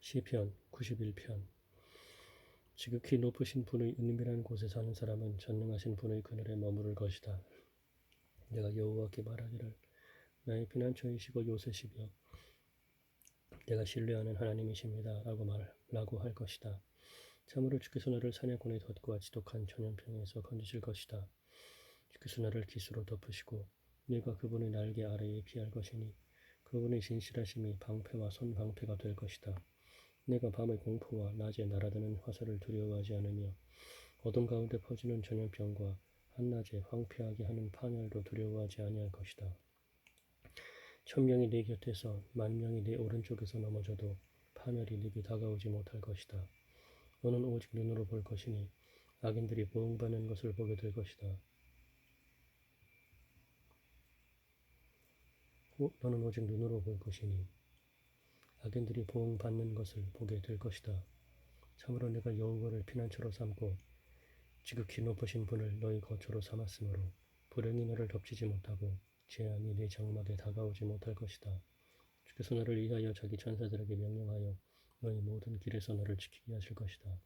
시편 91편. 지극히 높으신 분의 은밀한 곳에 사는 사람은 전능하신 분의 그늘에 머무를 것이다. 내가 여호와께 말하기를 나의 피난처이시고 요새시며 내가 신뢰하는 하나님이십니다 라고 할 것이다. 참으로 주께서 나를 사냥꾼의 덫과 지독한 전염병에서 건지실 것이다. 주께서 나를 기수로 덮으시고 내가 그분의 날개 아래에 피할 것이니 그분의 진실하심이 방패와 손방패가 될 것이다. 내가 밤의 공포와 낮에 날아드는 화살을 두려워하지 않으며 어둠 가운데 퍼지는 전염병과 한낮에 황폐하게 하는 파멸도 두려워하지 아니할 것이다. 1000명이 내 곁에서 10,000명이 내 오른쪽에서 넘어져도 파멸이 네게 다가오지 못할 것이다. 너는 오직 눈으로 볼 것이니 악인들이 보응받는 것을 보게 될 것이다. 너는 오직 눈으로 볼 것이니 악인들이 보응받는 것을 보게 될 것이다. 참으로 내가 여호와를 피난처로 삼고 지극히 높으신 분을 너희 거처로 삼았으므로 불행이 너를 덮치지 못하고 재앙이 네 장막에 다가오지 못할 것이다. 주께서 너를 위하여 자기 천사들에게 명령하여 너희 모든 길에서 너를 지키게 하실 것이다.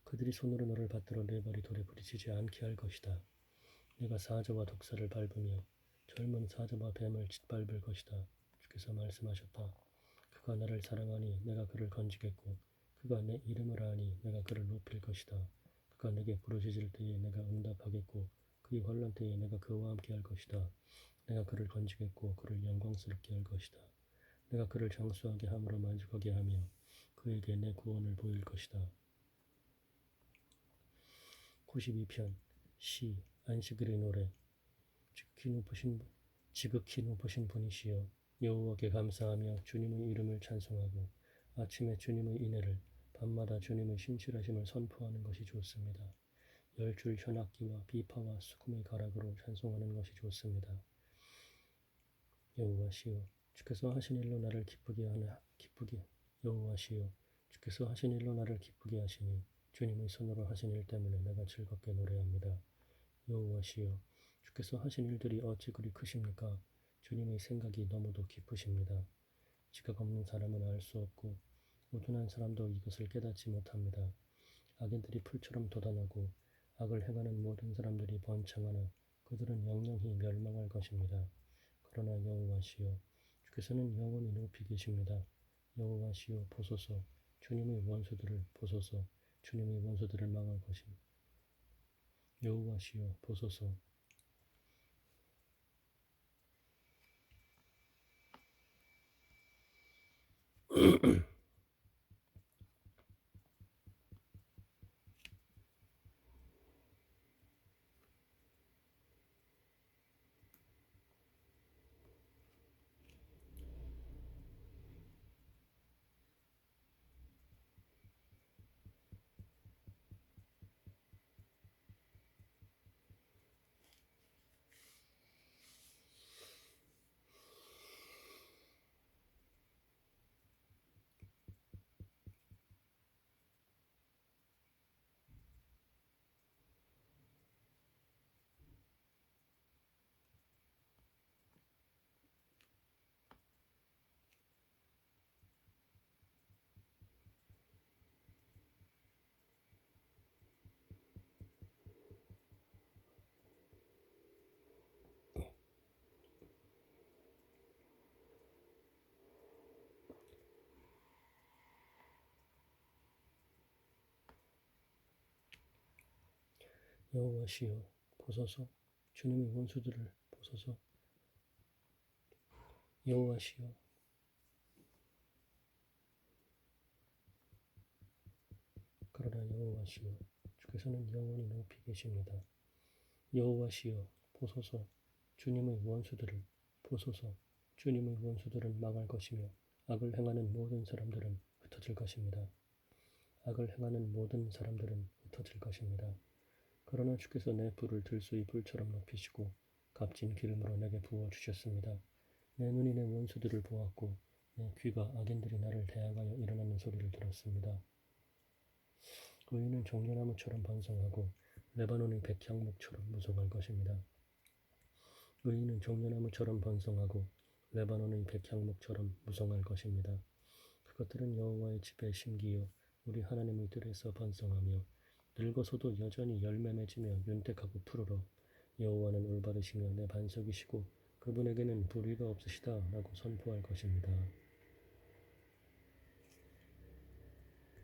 그들이 손으로 너를 받들어 내 발이 돌에 부딪히지 않게 할 것이다. 내가 사자와 독사를 밟으며 젊은 사자와 뱀을 짓밟을 것이다. 주께서 말씀하셨다. 그가 나를 사랑하니 내가 그를 건지겠고 그가 내 이름을 아니 내가 그를 높일 것이다. 그가 내게 부르짖을 때에 내가 응답하겠고 그의 환난 때에 내가 그와 함께 할 것이다. 내가 그를 건지겠고 그를 영광스럽게 할 것이다. 내가 그를 장수하게 함으로 만족하게 하며 그에게 내 구원을 보일 것이다. 92편 시 안식일의 노래. 지극히 높으신 분이시여 여호와께 감사하며 주님의 이름을 찬송하고 아침에 주님의 인애를 밤마다 주님의 신실하심을 선포하는 것이 좋습니다. 열줄 현악기와 비파와 수금의 가락으로 찬송하는 것이 좋습니다. 여호와시여 주께서 하신 일로 나를 여호와시여 주께서 하신 일로 나를 기쁘게 하시니 주님의 손으로 하신 일 때문에 내가 즐겁게 노래합니다. 여호와시여 주께서 하신 일들이 어찌 그리 크십니까? 주님의 생각이 너무도 깊으십니다. 지각 없는 사람은 알 수 없고 우둔한 사람도 이것을 깨닫지 못합니다. 악인들이 풀처럼 돋아나고 악을 행하는 모든 사람들이 번창하나 그들은 영영히 멸망할 것입니다. 그러나 여호와시여 주께서는 영원히 높이 계십니다. 여호와시여 보소서 주님의 원수들을 보소서 주님의 원수들을 망할 것입니다. 여호와시여 보소서 여호와시여 보소서 주님의 원수들을 보소서 여호와시여 그러나 여호와시여 주께서는 영원히 높이 계십니다. 여호와시여 보소서 주님의 원수들을 보소서 주님의 원수들은 망할 것이며 악을 행하는 모든 사람들은 흩어질 것입니다. 악을 행하는 모든 사람들은 흩어질 것입니다. 그러나 주께서 내 불을 들소의 불처럼 높이시고 값진 기름으로 내게 부어주셨습니다. 내 눈이 내 원수들을 보았고 내 귀가 악인들이 나를 대항하여 일어나는 소리를 들었습니다. 의인은 종려나무처럼 번성하고 레바논의 백향목처럼 무성할 것입니다. 의인은 종려나무처럼 번성하고 레바논의 백향목처럼 무성할 것입니다. 그것들은 여호와의 집에 심기요 우리 하나님의 뜰에서 번성하며 늙어서도 여전히 열매 맺으며 윤택하고 푸르러 여호와는 올바르시며 내 반석이시고 그분에게는 불의가 없으시다 라고 선포할 것입니다.